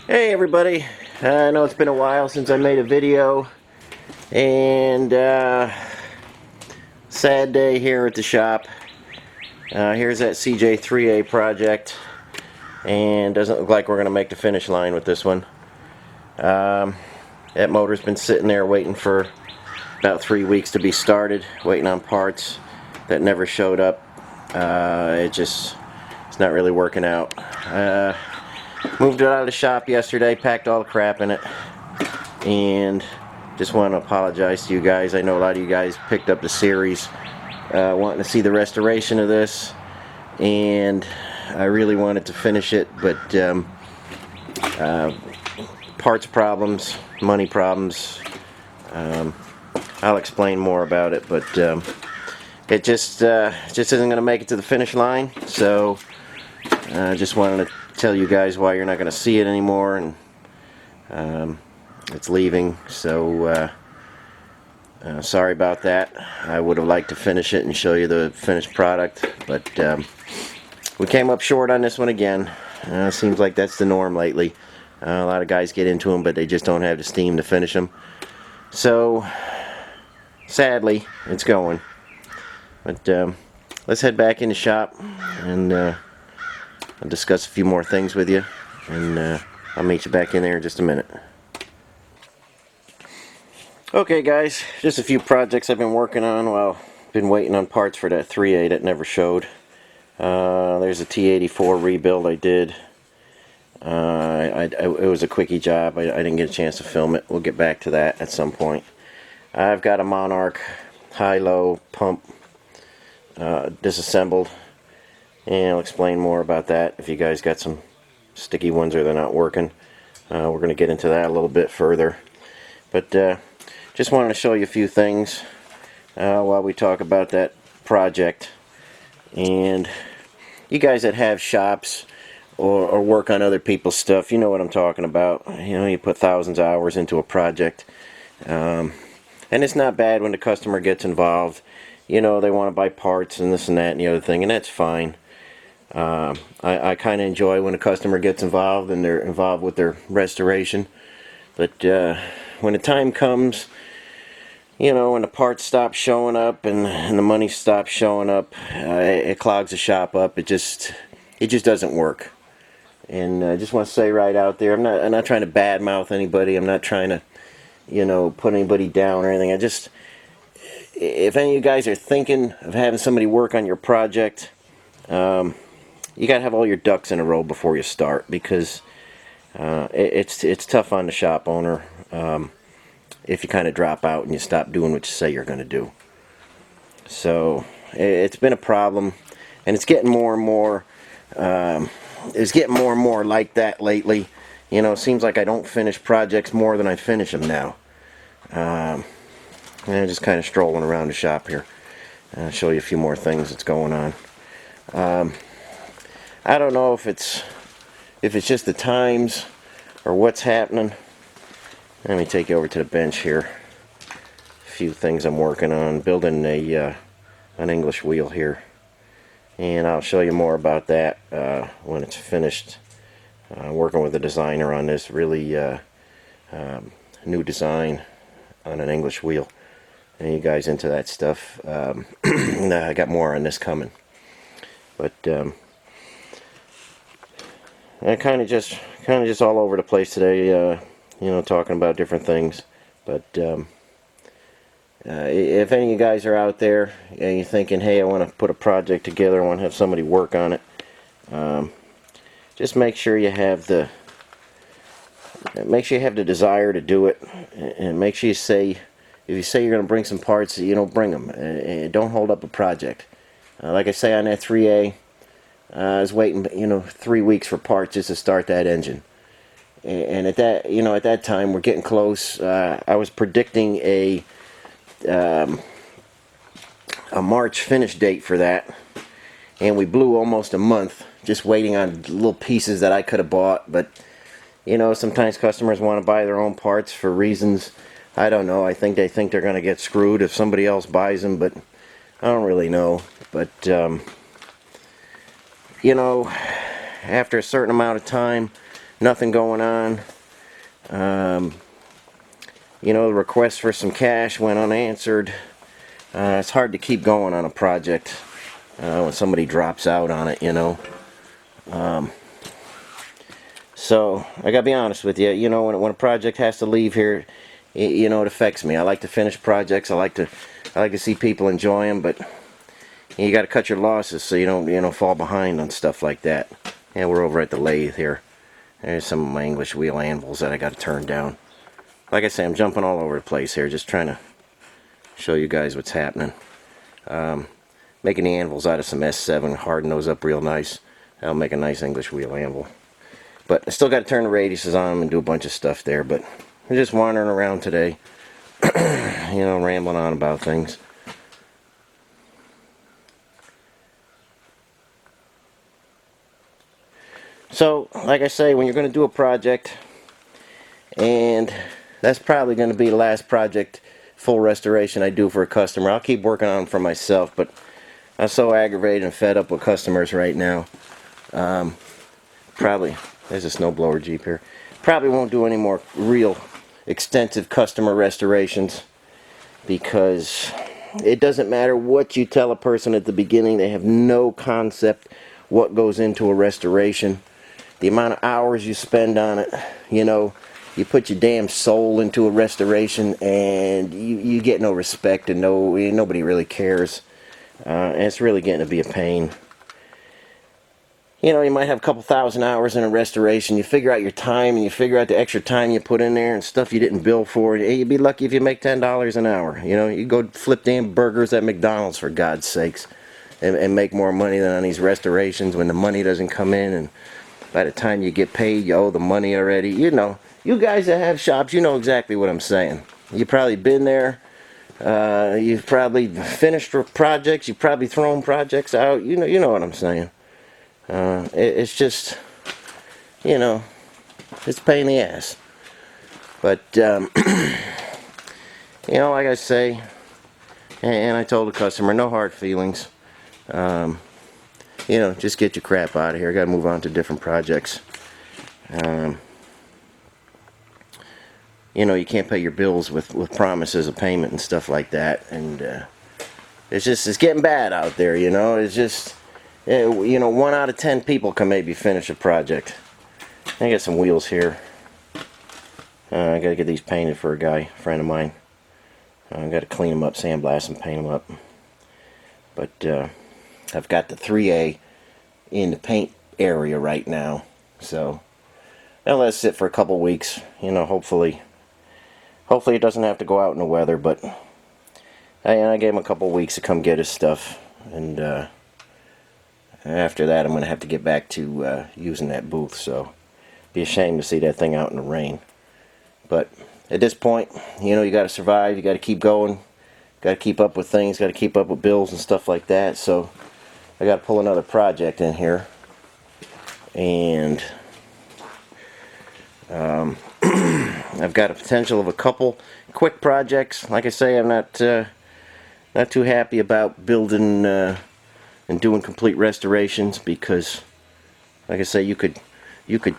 Hey everybody, I know it's been a while since I made a video, and sad day here at the shop. Here's that CJ3A project, and doesn't look like we're going to make the finish line with this one. That motor's been sitting there waiting for about 3 weeks to be started, waiting on parts that never showed up. It's not really working out. Moved it out of the shop yesterday, packed all the crap in it, and just want to apologize to you guys. I know a lot of you guys picked up the series wanting to see the restoration of this, and I really wanted to finish it, but parts problems, money problems, I'll explain more about it, but it just isn't going to make it to the finish line. So I just wanted to tell you guys why you're not going to see it anymore, and it's leaving. So sorry about that. I would have liked to finish it and show you the finished product, but we came up short on this one again. Seems like that's the norm lately. A lot of guys get into them, but they just don't have the steam to finish them. So sadly, it's going. But let's head back in the shop, and I'll discuss a few more things with you, and I'll meet you back in there in just a minute. Okay guys, just a few projects I've been working on while been waiting on parts for that 3A that never showed. There's a T84 rebuild I did. It was a quickie job. I didn't get a chance to film it. We'll get back to that at some point. I've got a Monarch high-low pump disassembled, and I'll explain more about that if you guys got some sticky ones or they're not working. We're going to get into that a little bit further, but just wanted to show you a few things while we talk about that project. And you guys that have shops or work on other people's stuff, you know what I'm talking about. You know, you put thousands of hours into a project, and it's not bad when the customer gets involved. You know, they want to buy parts and this and that and the other thing, and that's fine. I kind of enjoy when a customer gets involved and they're involved with their restoration. But when the time comes, you know, when the parts stop showing up and the money stops showing up, it clogs the shop up. It just doesn't work. And I just want to say right out there, I'm not trying to badmouth anybody. I'm not trying to, you know, put anybody down or anything. If any of you guys are thinking of having somebody work on your project, you got to have all your ducks in a row before you start, because it's tough on the shop owner if you kind of drop out and you stop doing what you say you're going to do. So it's been a problem, and it's getting more and more. It's getting more and more like that lately. You know, it seems like I don't finish projects more than I finish them now. And I'm just kind of strolling around the shop here. I'll show you a few more things that's going on. I don't know if it's just the times or what's happening. Let me take you over to the bench here. A few things I'm working on, building an English wheel here, and I'll show you more about that when it's finished. Working with a designer on this really new design on an English wheel. And you guys into that stuff? I got more on this coming, but I kind of just all over the place today. You know, talking about different things. But if any of you guys are out there and you're thinking, hey, I want to put a project together, I want to have somebody work on it, just make sure you have the desire to do it, and make sure you say, if you say you're going to bring some parts, you know, bring them. And don't hold up a project. Like I say on that 3A, I was waiting, you know, 3 weeks for parts just to start that engine. And at that time, we're getting close. I was predicting a March finish date for that, and we blew almost a month just waiting on little pieces that I could have bought. But you know, sometimes customers want to buy their own parts for reasons, I don't know. I think they think they're going to get screwed if somebody else buys them, but I don't really know. But you know, after a certain amount of time, nothing going on. You know, the request for some cash went unanswered. It's hard to keep going on a project when somebody drops out on it, you know. So I gotta be honest with you. You know, when a project has to leave here, you know, it affects me. I like to finish projects. I like to see people enjoy them, but you got to cut your losses so you don't fall behind on stuff like that. Yeah, we're over at the lathe here. There's some of my English wheel anvils that I got to turn down. Like I say, I'm jumping all over the place here, just trying to show you guys what's happening. Making the anvils out of some S7, harden those up real nice. That'll make a nice English wheel anvil. But I still got to turn the radiuses on them and do a bunch of stuff there. But I'm just wandering around today, you know, rambling on about things. So, like I say, when you're going to do a project, and that's probably going to be the last project, full restoration I do for a customer. I'll keep working on them for myself, but I'm so aggravated and fed up with customers right now. Probably, there's a snowblower Jeep here. Probably won't do any more real extensive customer restorations, because it doesn't matter what you tell a person at the beginning. They have no concept what goes into a restoration. The amount of hours you spend on it, you know, you put your damn soul into a restoration, and you get no respect, and nobody really cares. And it's really getting to be a pain. You know, you might have a couple thousand hours in a restoration. You figure out your time, and you figure out the extra time you put in there and stuff you didn't bill for. You'd be lucky if you make $10 an hour. You know, you go flip damn burgers at McDonald's, for God's sakes, and make more money than on these restorations when the money doesn't come in, and by the time you get paid, you owe the money already. You know, you guys that have shops, you know exactly what I'm saying. You've probably been there. You've probably finished projects. You've probably thrown projects out. You know what I'm saying. It's just, you know, it's a pain in the ass. But, you know, like I say, and I told the customer, no hard feelings. You know, just get your crap out of here. I got to move on to different projects. You know, you can't pay your bills with promises of payment and stuff like that. And it's getting bad out there, you know. It's just, you know, 1 out of 10 people can maybe finish a project. I got some wheels here. I got to get these painted for a friend of mine. I got to clean them up, sandblast and paint them up. But I've got the 3A in the paint area right now, so I'll let it sit for a couple weeks. You know, hopefully it doesn't have to go out in the weather. But I gave him a couple weeks to come get his stuff, and after that I'm gonna have to get back to using that booth. So be a shame to see that thing out in the rain. But at this point, you know, you got to survive. You got to keep going. Got to keep up with things. Got to keep up with bills and stuff like that. So I got to pull another project in here, and I've got a potential of a couple quick projects. Like I say, I'm not too happy about building and doing complete restorations, because, like I say, you could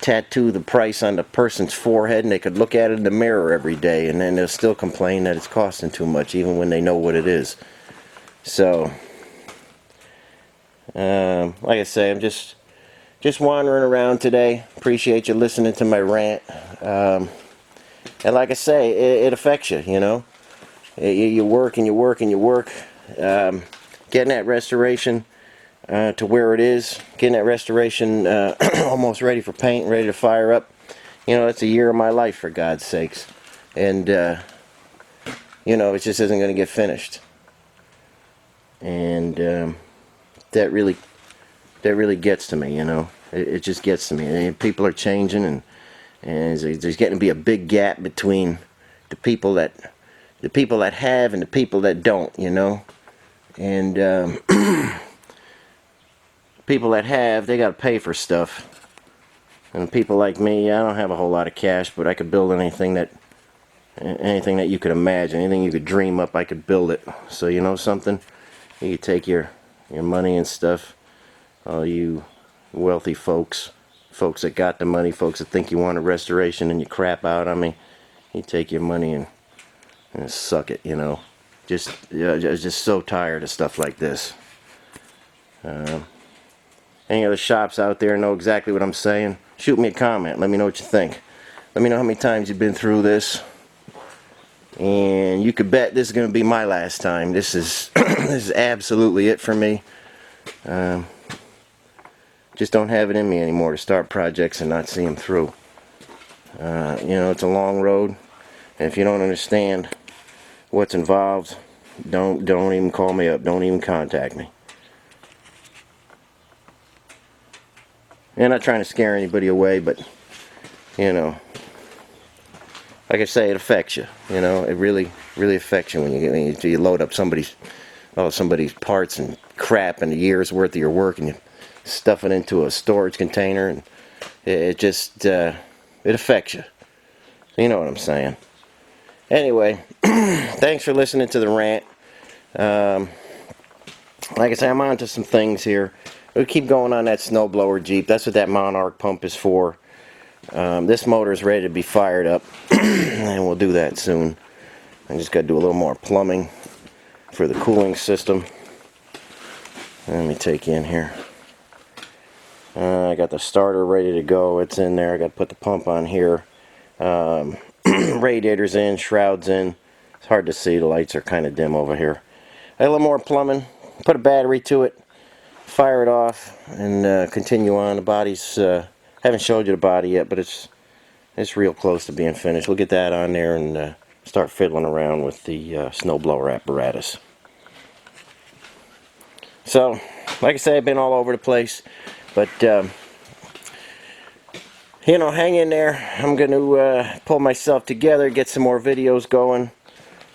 tattoo the price on the person's forehead, and they could look at it in the mirror every day, and then they'll still complain that it's costing too much, even when they know what it is. So, like I say, I'm just wandering around today. Appreciate you listening to my rant. And like I say, it affects you, you know. You work and you work and you work. Getting that restoration to where it is, getting that restoration almost ready for paint, ready to fire up. You know, that's a year of my life, for God's sakes. And, you know, it just isn't going to get finished. And that really gets to me, you know. It just gets to me. And people are changing, and there's getting to be a big gap between the people that have and the people that don't, you know. And people that have, they got to pay for stuff. And people like me, I don't have a whole lot of cash, but I could build anything that you could imagine, anything you could dream up, I could build it. So, you know something, you could take your money and stuff, all you wealthy folks, folks that got the money, folks that think you want a restoration and you crap out on me. You take your money and suck it, you know. Just, just so tired of stuff like this. Any other shops out there know exactly what I'm saying? Shoot me a comment. Let me know what you think. Let me know how many times you've been through this. And you could bet this is going to be my last time. This is this is absolutely it for me. Just don't have it in me anymore to start projects and not see them through. You know, it's a long road, and if you don't understand what's involved, don't even call me up. Don't even contact me. And not trying to scare anybody away, but you know, like I say, it affects you. You know, it really affects you when you load up somebody's parts and crap and a year's worth of your work, and you stuff it into a storage container, and it just it affects you. You know what I'm saying? Anyway, thanks for listening to the rant. Like I say, I'm on to some things here. We'll keep going on that snowblower Jeep. That's what that Monarch pump is for. This motor is ready to be fired up, and we'll do that soon. I just got to do a little more plumbing for the cooling system. Let me take you in here. I got the starter ready to go. It's in there. I got to put the pump on here. Radiators in, shrouds in. It's hard to see. The lights are kind of dim over here. A little more plumbing. Put a battery to it. Fire it off and continue on. The body's haven't showed you the body yet, but it's real close to being finished. We'll get that on there and start fiddling around with the snowblower apparatus. So, like I say, I've been all over the place, but you know, hang in there. I'm going to pull myself together, get some more videos going,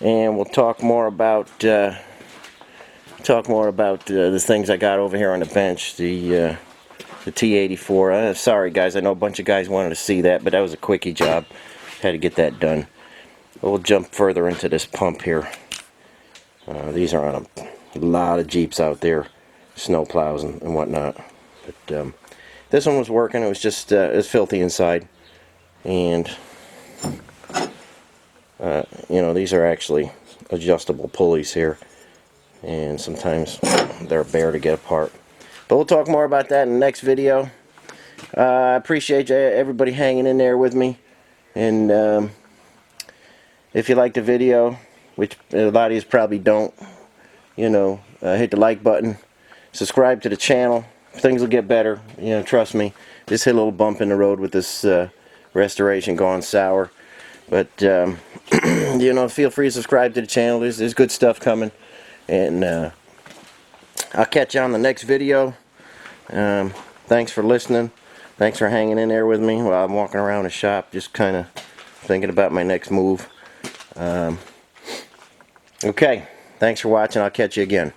and we'll talk more about the things I got over here on the bench, the T84. Sorry guys, I know a bunch of guys wanted to see that, but that was a quickie job. Had to get that done. We'll jump further into this pump here. These are on a lot of Jeeps out there, snow plows and whatnot. But this one was working. It was just it was filthy inside, and you know, these are actually adjustable pulleys here, and sometimes they're a bear to get apart. But we'll talk more about that in the next video. I appreciate everybody hanging in there with me, and if you like the video, which a lot of you probably don't, you know, hit the like button, subscribe to the channel. Things will get better, you know, trust me. Just hit a little bump in the road with this restoration going sour, but you know, feel free to subscribe to the channel. There's good stuff coming, and I'll catch you on the next video. Thanks for listening. Thanks for hanging in there with me while I'm walking around the shop, just kind of thinking about my next move. Okay, thanks for watching. I'll catch you again.